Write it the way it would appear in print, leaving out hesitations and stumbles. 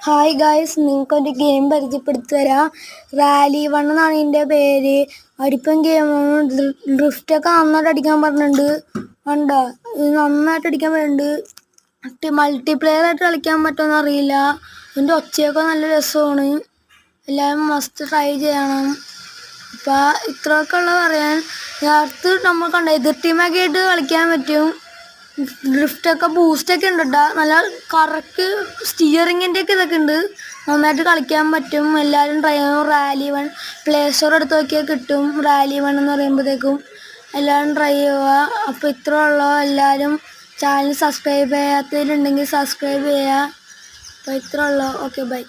Hi guys, നിങ്ങൾക്കൊരു game പരിചയപ്പെടുത്തി തരാം. റാലി 1 എന്നാണ് ഇതിൻ്റെ പേര്. അടിപ്പം ഗെയിമാണ്. ഡ്രിഫ്റ്റൊക്കെ നന്നായിട്ട് അടിക്കാൻ പറഞ്ഞിട്ടുണ്ട്. കണ്ടോ, ഇത് നന്നായിട്ട് അടിക്കാൻ പറയുന്നുണ്ട്. മൾട്ടിപ്ലെയർ ആയിട്ട് കളിക്കാൻ പറ്റുമെന്ന് അറിയില്ല. ഇതിൻ്റെ ഒച്ചയൊക്കെ നല്ല രസമാണ്. എല്ലാവരും മസ്റ്റ് ട്രൈ ചെയ്യണം. അപ്പം ഇത്രയൊക്കെ ഉള്ളത് പറയാൻ. നേരത്തെ നമ്മൾ കണ്ട എതിർ ടീമൊക്കെ ആയിട്ട് കളിക്കാൻ പറ്റും. ഡ്രിഫ്റ്റൊക്കെ ബൂസ്റ്റൊക്കെ ഉണ്ട് കേട്ടോ. നല്ല കറക്ക് സ്റ്റിയറിങ്ങിൻ്റെ ഒക്കെ ഇതൊക്കെ ഉണ്ട്. നന്നായിട്ട് കളിക്കാൻ പറ്റും. എല്ലാവരും ട്രൈ ചെയ്യണം. റാലി 1 പ്ലേ സ്റ്റോർ എടുത്ത് നോക്കിയാൽ കിട്ടും. റാലി 1 എന്ന് പറയുമ്പോഴത്തേക്കും എല്ലാവരും ട്രൈ ചെയ്യുക. അപ്പോൾ ഇത്ര ഉള്ളൂ. എല്ലാവരും ചാനൽ സബ്സ്ക്രൈബ് ചെയ്യാത്തവരുണ്ടെങ്കിൽ സബ്സ്ക്രൈബ് ചെയ്യുക. അപ്പോൾ ഇത്ര ഉള്ളൂ. Okay, by.